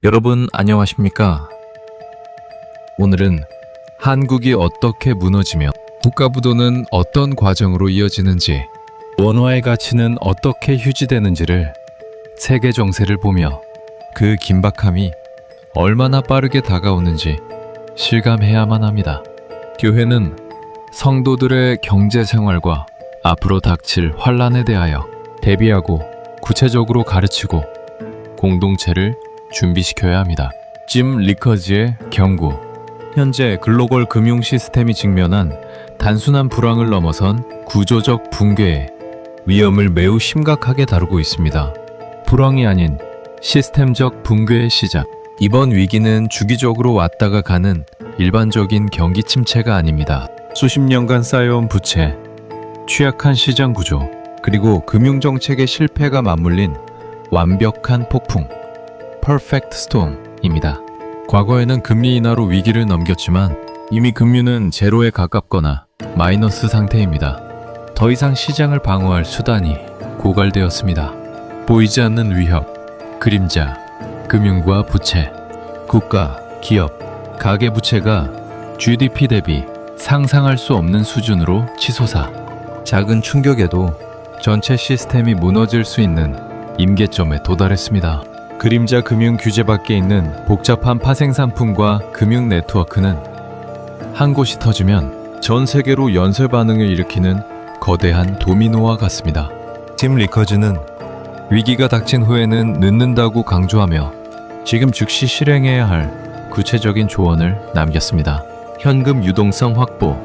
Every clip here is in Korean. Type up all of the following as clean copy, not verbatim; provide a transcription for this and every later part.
여러분 안녕하십니까? 오늘은 한국이 어떻게 무너지며 국가부도는 어떤 과정으로 이어지는지, 원화의 가치는 어떻게 휴지되는지를 세계 정세를 보며 그 긴박함이 얼마나 빠르게 다가오는지 실감해야만 합니다. 교회는 성도들의 경제 생활과 앞으로 닥칠 환란에 대하여 대비하고 구체적으로 가르치고 공동체를 준비시켜야 합니다. 짐 리커즈의 경고. 현재 글로벌 금융 시스템이 직면한 단순한 불황을 넘어선 구조적 붕괴의 위험을 매우 심각하게 다루고 있습니다. 불황이 아닌 시스템적 붕괴의 시작. 이번 위기는 주기적으로 왔다가 가는 일반적인 경기 침체가 아닙니다. 수십 년간 쌓여온 부채, 취약한 시장 구조, 그리고 금융정책의 실패가 맞물린 완벽한 폭풍, Perfect Storm입니다. 과거에는 금리 인하로 위기를 넘겼지만 이미 금융은 제로에 가깝거나 마이너스 상태입니다. 더 이상 시장을 방어할 수단이 고갈되었습니다. 보이지 않는 위협, 그림자, 금융과 부채, 국가, 기업, 가계부채가 GDP 대비 상상할 수 없는 수준으로 치솟아 작은 충격에도 전체 시스템이 무너질 수 있는 임계점에 도달했습니다. 그림자 금융 규제 밖에 있는 복잡한 파생상품과 금융 네트워크는 한 곳이 터지면 전 세계로 연쇄 반응을 일으키는 거대한 도미노와 같습니다. 짐 리커즈는 위기가 닥친 후에는 늦는다고 강조하며 지금 즉시 실행해야 할 구체적인 조언을 남겼습니다. 현금 유동성 확보.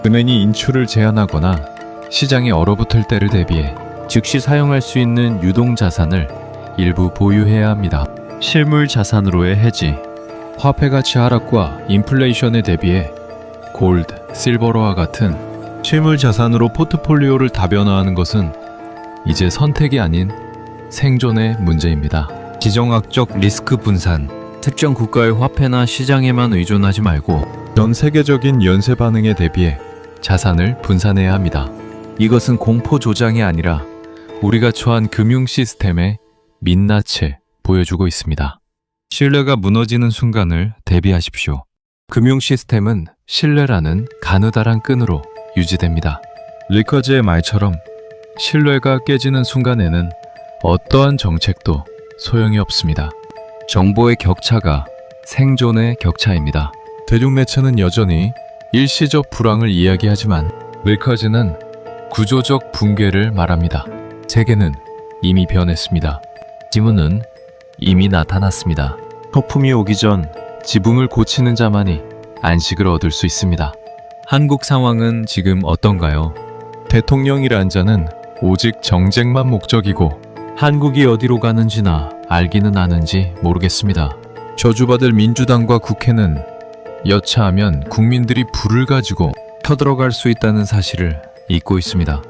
은행이 인출을 제한하거나 시장이 얼어붙을 때를 대비해 즉시 사용할 수 있는 유동자산을 일부 보유해야 합니다. 실물 자산으로의 해지. 화폐 가치 하락과 인플레이션에 대비해 골드, 실버와 같은 실물 자산으로 포트폴리오를 다변화하는 것은 이제 선택이 아닌 생존의 문제입니다. 지정학적 리스크 분산. 특정 국가의 화폐나 시장에만 의존하지 말고 전 세계적인 연쇄 반응에 대비해 자산을 분산해야 합니다. 이것은 공포 조장이 아니라 우리가 처한 금융 시스템의 민낯을 보여주고 있습니다. 신뢰가 무너지는 순간을 대비하십시오. 금융 시스템은 신뢰라는 가느다란 끈으로 유지됩니다. 리커즈의 말처럼 신뢰가 깨지는 순간에는 어떠한 정책도 소용이 없습니다. 정보의 격차가 생존의 격차입니다. 대중매체는 여전히 일시적 불황을 이야기하지만 리커즈는 구조적 붕괴를 말합니다. 세계는 이미 변했습니다. 지문은 이미 나타났습니다. 거품이 오기 전 지붕을 고치는 자만이 안식을 얻을 수 있습니다. 한국 상황은 지금 어떤가요? 대통령이란 자는 오직 정쟁만 목적이고 한국이 어디로 가는지나 알기는 아는지 모르겠습니다. 저주받을 민주당과 국회는 여차하면 국민들이 불을 가지고 터들어갈 수 있다는 사실을 잊고 있습니다.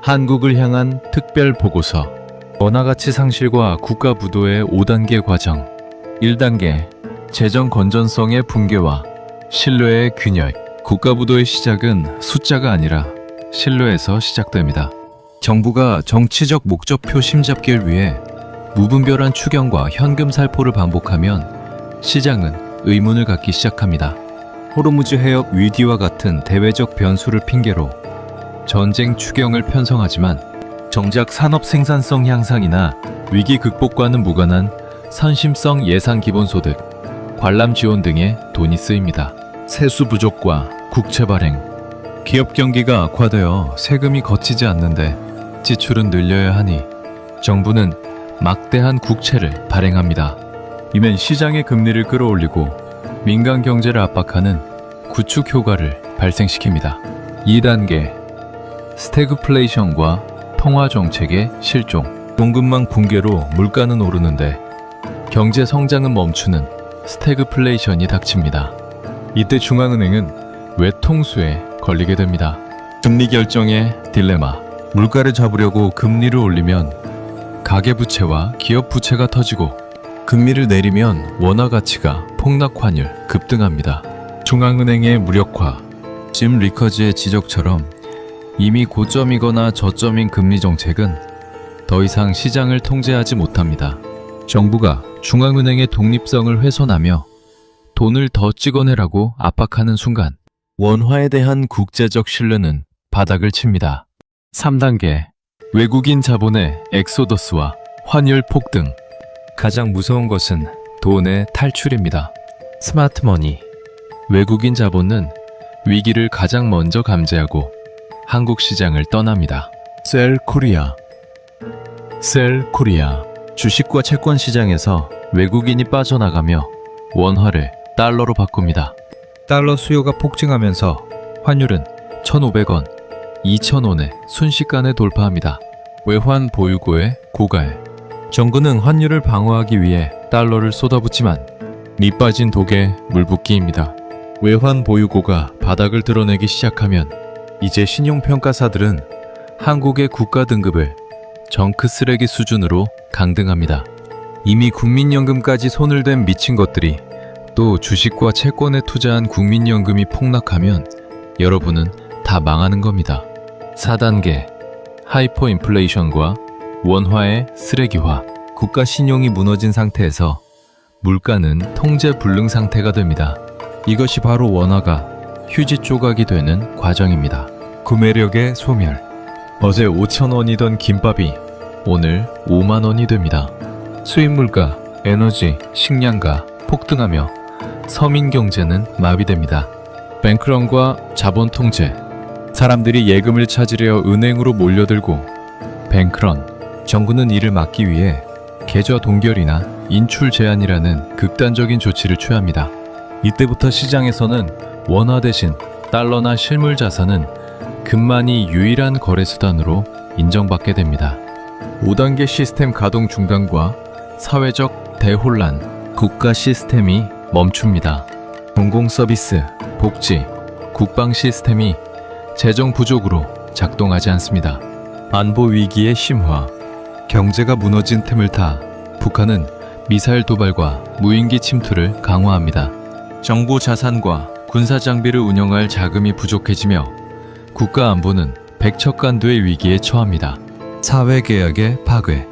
한국을 향한 특별 보고서. 원화가치 상실과 국가 부도의 5단계 과정. 1단계, 재정 건전성의 붕괴와 신뢰의 균열. 국가 부도의 시작은 숫자가 아니라 신뢰에서 시작됩니다. 정부가 정치적 목적표 심잡기를 위해 무분별한 추경과 현금 살포를 반복하면 시장은 의문을 갖기 시작합니다. 호르무즈 해협 위기와 같은 대외적 변수를 핑계로 전쟁 추경을 편성하지만 정작 산업 생산성 향상이나 위기 극복과는 무관한 선심성 예산 기본소득, 관람 지원 등에 돈이 쓰입니다. 세수 부족과 국채 발행. 기업 경기가 악화되어 세금이 거치지 않는데 지출은 늘려야 하니 정부는 막대한 국채를 발행합니다. 이는 시장의 금리를 끌어올리고 민간 경제를 압박하는 구축 효과를 발생시킵니다. 2단계, 스태그플레이션과 통화 정책의 실종. 공급망 붕괴로 물가는 오르는데 경제 성장은 멈추는 스태그플레이션이 닥칩니다. 이때 중앙은행은 외통수에 걸리게 됩니다. 금리 결정의 딜레마. 물가를 잡으려고 금리를 올리면 가계부채와 기업부채가 터지고 금리를 내리면 원화 가치가 폭락 환율 급등합니다. 중앙은행의 무력화. 짐 리커즈의 지적처럼 이미 고점이거나 저점인 금리 정책은 더 이상 시장을 통제하지 못합니다. 정부가 중앙은행의 독립성을 훼손하며 돈을 더 찍어내라고 압박하는 순간 원화에 대한 국제적 신뢰는 바닥을 칩니다. 3단계 외국인 자본의 엑소더스와 환율 폭등. 가장 무서운 것은 돈의 탈출입니다. 스마트머니. 외국인 자본은 위기를 가장 먼저 감지하고 한국 시장을 떠납니다. 셀코리아. 주식과 채권 시장에서 외국인이 빠져나가며 원화를 달러로 바꿉니다. 달러 수요가 폭증하면서 환율은 1,500원, 2,000원에 순식간에 돌파합니다. 외환 보유고의 고갈. 정부는 환율을 방어하기 위해 달러를 쏟아붓지만 밑빠진 독에 물붓기입니다. 외환 보유고가 바닥을 드러내기 시작하면 이제 신용평가사들은 한국의 국가 등급을 정크 쓰레기 수준으로 강등합니다. 이미 국민연금까지 손을 댄 미친 것들이 또 주식과 채권에 투자한 국민연금이 폭락하면 여러분은 다 망하는 겁니다. 4단계 하이퍼 인플레이션과 원화의 쓰레기화. 국가 신용이 무너진 상태에서 물가는 통제 불능 상태가 됩니다. 이것이 바로 원화가 휴지 조각이 되는 과정입니다. 구매력의 소멸. 어제 5,000원이던 김밥이 오늘 5만 원이 됩니다. 수입 물가, 에너지, 식량가 폭등하며 서민 경제는 마비됩니다. 뱅크런과 자본 통제. 사람들이 예금을 찾으려 은행으로 몰려들고 뱅크런. 정부는 이를 막기 위해 계좌 동결이나 인출 제한이라는 극단적인 조치를 취합니다. 이때부터 시장에서는 원화 대신 달러나 실물 자산은 금만이 유일한 거래 수단으로 인정받게 됩니다. 5단계 시스템 가동 중단과 사회적 대혼란. 국가 시스템이 멈춥니다. 공공 서비스, 복지, 국방 시스템이 재정 부족으로 작동하지 않습니다. 안보 위기의 심화. 경제가 무너진 틈을 타 북한은 미사일 도발과 무인기 침투를 강화합니다. 정부 자산과 군사 장비를 운영할 자금이 부족해지며 국가 안보는 백척간두의 위기에 처합니다. 사회개혁의 파괴.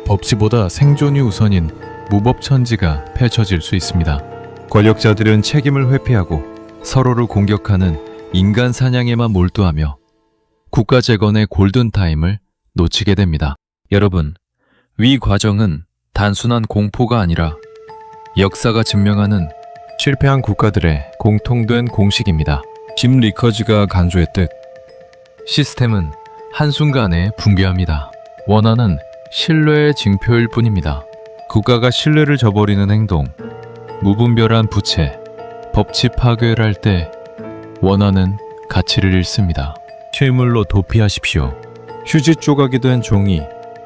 법치보다 생존이 우선인 무법천지가 펼쳐질 수 있습니다. 권력자들은 책임을 회피하고 서로를 공격하는 인간 사냥에만 몰두하며 국가 재건의 골든타임을 놓치게 됩니다. 여러분, 위 과정은 단순한 공포가 아니라 역사가 증명하는 실패한 국가들의 공통된 공식입니다. 짐 리커즈가 간주했듯 시스템은 한순간에 붕괴합니다. 원화는 신뢰의 징표일 뿐입니다. 국가가 신뢰를 저버리는 행동, 무분별한 부채, 법치 파괴를 할 때 원화는 가치를 잃습니다. 실물로 도피하십시오. 휴지 조각이 된 종이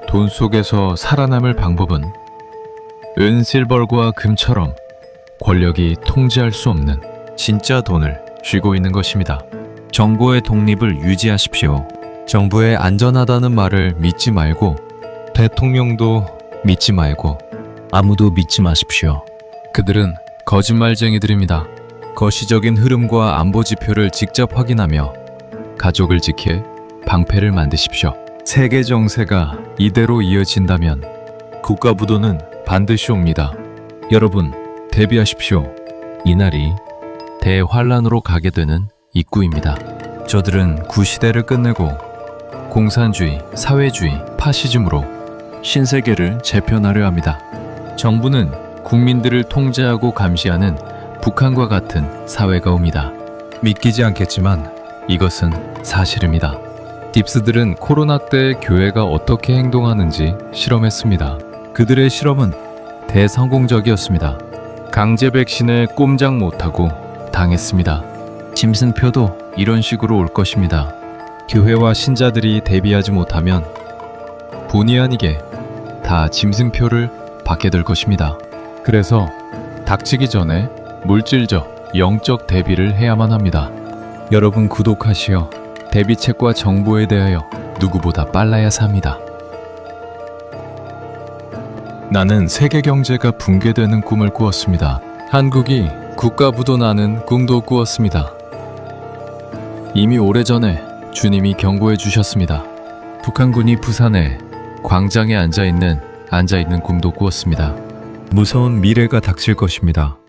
돈 속에서 살아남을 방법은 은실벌과 금처럼 권력이 통제할 수 없는 진짜 돈을 쥐고 있는 것입니다. 정보의 독립을 유지하십시오. 정부의 안전하다는 말을 믿지 말고 대통령도 믿지 말고 아무도 믿지 마십시오. 그들은 거짓말쟁이들입니다. 거시적인 흐름과 안보 지표를 직접 확인하며 가족을 지킬 방패를 만드십시오. 세계 정세가 이대로 이어진다면 국가부도는 반드시 옵니다. 여러분, 대비하십시오. 이날이 대환란으로 가게 되는 입구입니다. 저들은 구시대를 끝내고 공산주의, 사회주의, 파시즘으로 신세계를 재편하려 합니다. 정부는 국민들을 통제하고 감시하는 북한과 같은 사회가 옵니다. 믿기지 않겠지만 이것은 사실입니다. 딥스들은 코로나 때 교회가 어떻게 행동하는지 실험했습니다. 그들의 실험은 대성공적이었습니다. 강제 백신에 꼼짝 못하고 당했습니다. 짐승표도 이런 식으로 올 것입니다. 교회와 신자들이 대비하지 못하면 본의 아니게 다 짐승표를 받게 될 것입니다. 그래서 닥치기 전에 물질적, 영적 대비를 해야만 합니다. 여러분 구독하시어 대비책과 정보에 대하여 누구보다 빨라야 삽니다. 나는 세계 경제가 붕괴되는 꿈을 꾸었습니다. 한국이 국가부도 나는 꿈도 꾸었습니다. 이미 오래전에 주님이 경고해 주셨습니다. 북한군이 부산에 광장에 앉아있는 앉아있는 꿈도 꾸었습니다. 무서운 미래가 닥칠 것입니다.